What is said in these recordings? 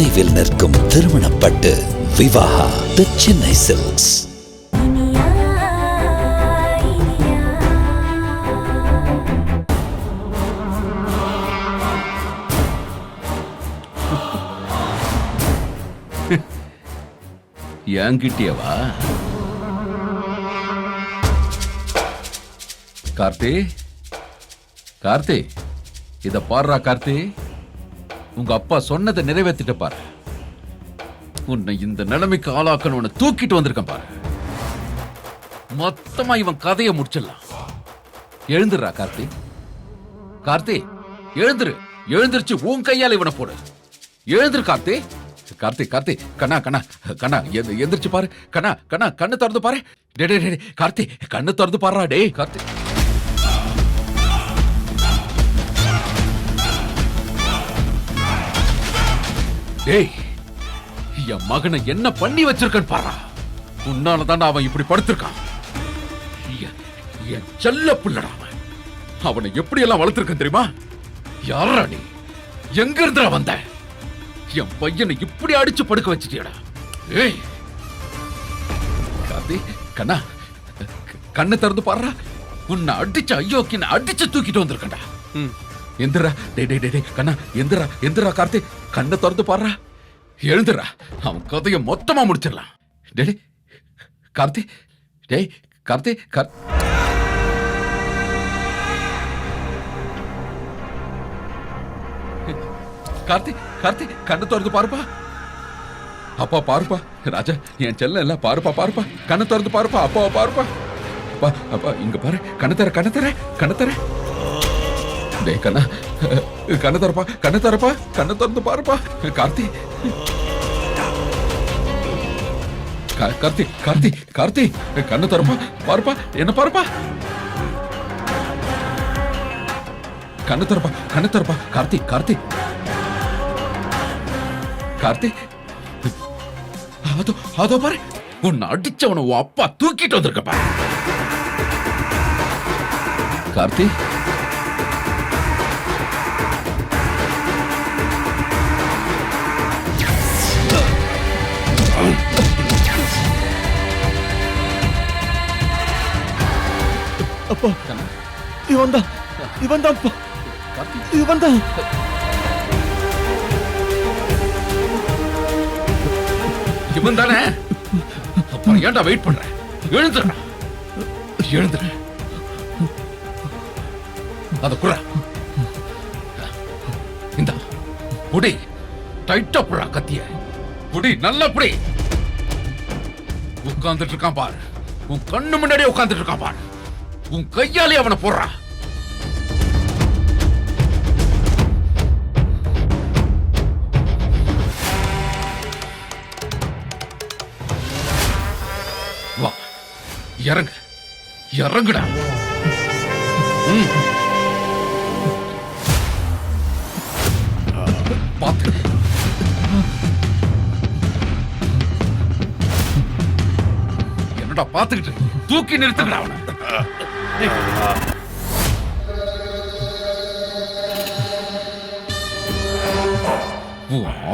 தொலைவில் நிற்கும் திருமணப்பட்டு விவாஹா தி சென்னை சில்க்ஸ். என்கிட்டயவா? கார்த்தி, கார்த்தி, இத பாருடா கார்த்தி. உங்க அப்பா சொன்னதை நிறைவேற்றிட்ட பாரு. உன்னை இந்த நிலைமைக்கு ஆளாக்கணும்னு தூக்கிட்டு வந்திருக்கேன் பாரு. மொத்தமா இவன் கதையை முடிச்சிடலாம். எழுந்துடுறா கார்த்தி. கார்த்தி எழுந்துரு. எழுந்திருச்சு உன் கையால இவனை போடு. எழுந்துரு கார்த்தி. கார்த்தி, கார்த்தி, கண்ணா கண்ணா கண்ணா எந்திரிச்சு பாரு. கண்ணா கண்ணா கண்ணு திறந்து பாரு. டே டே டே கார்த்தி, கண்ணு திறந்து பாருடா டே கார்த்தி. டேய், என் மகனை என்ன பண்ணி வச்சிருக்கன்னு பாரா. உன்னாலதான் அவன் இப்படி படுத்திருக்கான். என் செல்ல பிள்ளடா அவன். அவனை எப்படி எல்லாம் வளர்த்திருக்கேன் தெரியுமா? யாரா நீ? எங்க இருந்தா வந்த? என் பையனை இப்படி அடிச்சு படுக்க வச்சிட்டியடா. ஏய் கார்த்தி, கண்ணா கண்ணை திறந்து பாருடா. உன்னை அடிச்சு ஐயோக்கின்னு அடிச்சு தூக்கிட்டு வந்திருக்கேன்டா. எந்திரா டே டே டே கண்ணா, எந்திரா எந்திரா கார்த்தி, கண்ணை திறந்து பாருடா. எழுந்துடா, அவன் கதையை மொத்தமா முடிச்சிடலாம். டே கார்த்தி, டேய் கார்த்தி, கார்த்தி, கார்த்தி கண்ணை திறந்து பாருப்பா. அப்பா பாருப்பா. ராஜா என் செல்ல இல்ல, பாருப்பா பாருப்பா. கண்ணை திறந்து பாருப்பா. அப்பாவை பாருப்பா. அப்பா அப்பா இங்க பாரு. கண்ணை தர கண்ணை தர கண்ணை தர. டேய் கண்ணா, கண்ணை தரப்பா. கண்ணை தரப்பா. கண்ணை திறந்து பாருப்பா. கார்த்தி, கார்த்தி, கார்த்தி, கார்த்தி கண்ணை தரப்பா. பாருப்பா, என்ன பாருப்பா. கண்ணை தரப்பா. கண்ணை தரப்பா. கார்த்தி, கார்த்தி, கார்த்தி, அதோ பாரு. உன்னை அடிச்சவன அப்பா தூக்கிட்டு வந்திருக்க பாரு. கார்த்தி, அப்பா இவன் தான் அப்பா. இவன் தான். இவன் தானே? அப்புறம் ஏன்டா வெயிட் பண்ற? எழுந்துடா, எழுந்துட. அத குற. இந்த புடி டைட்டா புடா கத்திய. புடி நல்லா புடி. உட்கார்ந்துட்டு இருக்கான் பாரு. உன் கண்ணு முன்னாடியே உட்கார்ந்துட்டு இருக்கான் பாரு. உன் கையாலே அவனை போடுறா. வா, இறங்கு, இறங்குடா. பாத்து என்னடா பாத்துக்கிட்டு? தூக்கி நிறுத்துங்கடா அவனை.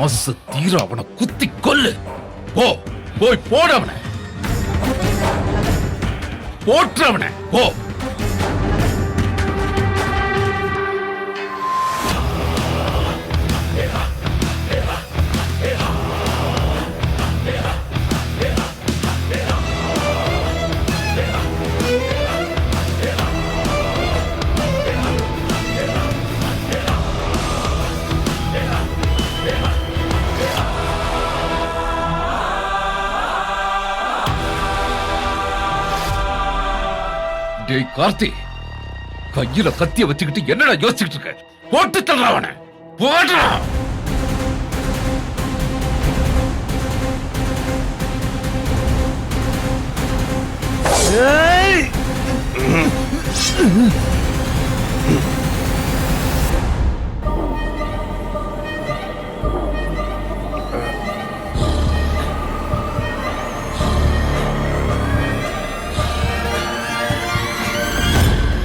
ஆசை தீர அவனை குத்தி கொல்லு. போ, போய் போட அவனை. போற்று அவனை. போ. டேய் கார்த்தி, கையில கத்திய வச்சுக்கிட்டு என்னடா யோசிச்சுட்டு இருக்க? போட்டு தள்ளுறா அவனை. போடுறா.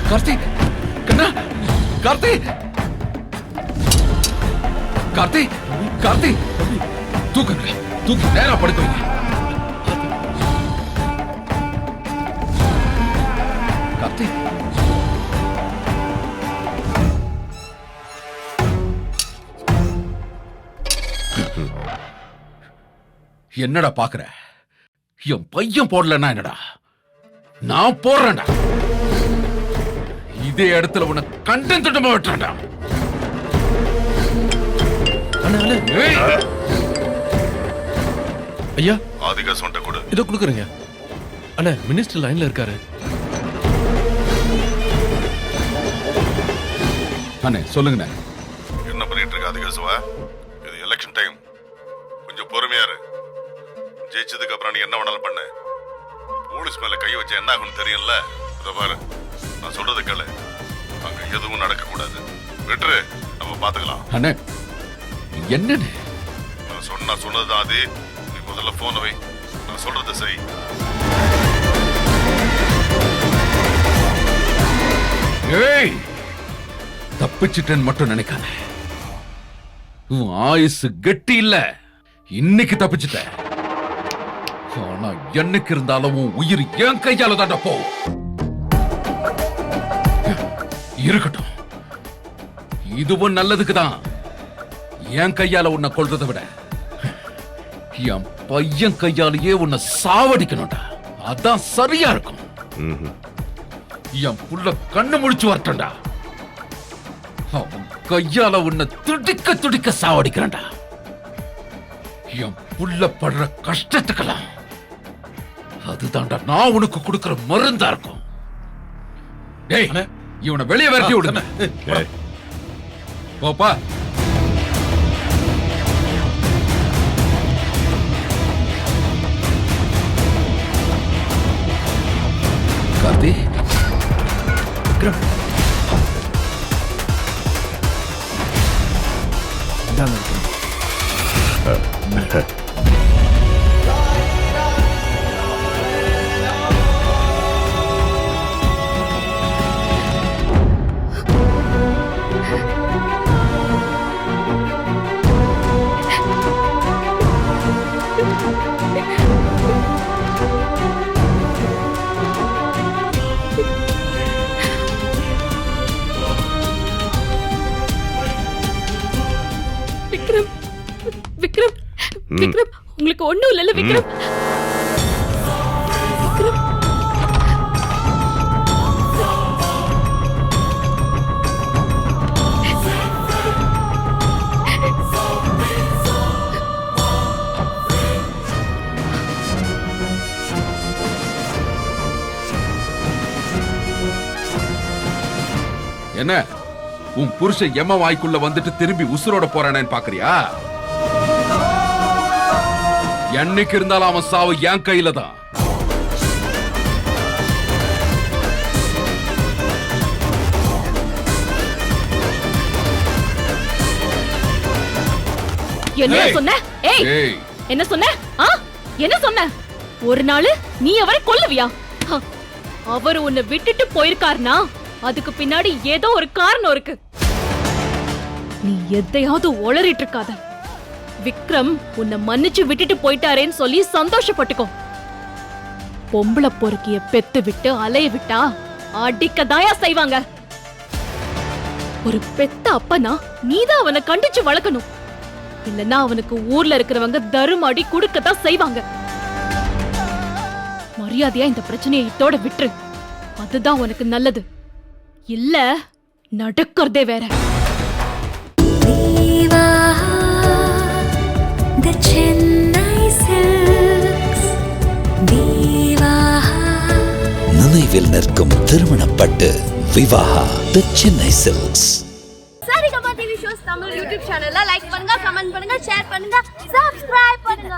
கார்த்தி, கண்ணா, கார்த்தி, கார்த்தி, கார்த்தி தூக்குங்க, தூக்கி நேரா படுக்க வைங்க. கார்த்தி என்னடா பாக்குற? என் பையன் போடலன்னா என்னடா, நான் போடுறேன்டா. இதே இடத்துல உன்னை கண்டன் திட்டமா விட்டுறேன்டா. ஏய், ஐயா ஆதிகா சொன்ன கொடு. இதோ கொடுக்குறேங்க. அண்ணா மினிஸ்டர் லைன்ல இருக்காரு. அண்ணே சொல்லுங்கண்ணே. என்ன பண்ணிட்டு இருக்க ஆதிகாசுவா? இது எலெக்ஷன் டைம், கொஞ்சம் பொறுமையா இரு. ஜெயிச்சதுக்கு அப்புறம் நீ என்ன வேணாலும் பண்ணு. போலீஸ் மேல கை வச்சா என்ன ஆகும்னு தெரியல. இத பாரு, நான் சொல்றது கேளு. அங்க எதுவும் நடக்க கூடாது. விட்டுரு, நம்ம பாத்துக்கலாம். அண்ணே என்னண்ணே? நான் சொன்னதுதான் அது. நீ முதல்ல போன வை, நான் சொல்றது செய். ஏய், தப்பிச்சிட்டேன்னு மட்டும் நினைக்காத. உன் ஆயுசு கெட்டி இல்ல. இன்னைக்கு தப்பிச்சிட்ட. ஆனா என்னைக்கு இருந்தாலும் உன் உயிர் என் கையால தாண்டா போகும். இருக்கட்டும், இதுவும் நல்லதுக்கு தான். என் கையால உன்னை கொல்றதை விட என் பையன் கையாலேயே உன்னை சாவடிக்கணும்டா. அதான் சரியா இருக்கும். என் புள்ள கண்ணு முழிச்சு வரட்டா. அவன் கையால உன்னை துடிக்க துடிக்க சாவடிக்கிறான்டா. என் புள்ள படுற கஷ்டத்துக்கெல்லாம் அதுதான்டா நான் உனக்கு கொடுக்கிற மருந்தா இருக்கும். டேய், இவனை வெளியே விரட்டி விடுங்க. போப்பா. கார்த்தி, விக்ரம் இந்தாங்க விக்ரம். விக்ரம், விக்ரம், விக்ரம், உங்களுக்கு ஒண்ணும் இல்லைல்ல விக்ரம்? விக்ரம், என்ன உன் புருஷன் எம வாய்க்குள்ள வந்துட்டு திரும்பி உசுரோட போறானேன்னு பாக்குறியா? என்னைக்கு இருந்தாலும் அவன் சாவு என் கையில தான். என்ன சொன்ன? ஏய், ஏய், என்ன சொன்ன? என்ன சொன்ன? ஒரு நாள் நீ அவரை கொல்லுவியா? அவர் உன்னை விட்டுட்டு போயிருக்காருனா அதுக்கு பின்னாடி ஏதோ ஒரு காரணம் இருக்கு. நீ எதையாவது உளறிட்டு இருக்காத. விக்ரம் உன்னை மன்னிச்சு விட்டுட்டு போயிட்டாரேன்னு சொல்லி சந்தோஷப்பட்டுக்கோ. பொம்பளை பொறுக்கிய பெத்து விட்டு அலைய விட்டா அடிக்கதாயா செய்வாங்க. ஒரு பெத்த அப்பனா நீதான் அவனை கண்டிச்சு வளர்க்கணும். இல்லன்னா அவனுக்கு ஊர்ல இருக்கிறவங்க தருமாடி குடுக்கத்தான் செய்வாங்க. மரியாதையா இந்த பிரச்சனையை இதோட விட்டுரு. அதுதான் உனக்கு நல்லது. இல்ல நடக்கிறதே வேற. நினைவில் நிற்கும் திருமணப்பட்டு Vivaha the Chennai silks. Saregama TV shows Tamil YouTube சேனல்ல லைக் பண்ணுங்க, கமெண்ட் பண்ணுங்க, ஷேர் பண்ணுங்க, சப்ஸ்கிரைப் பண்ணுங்க.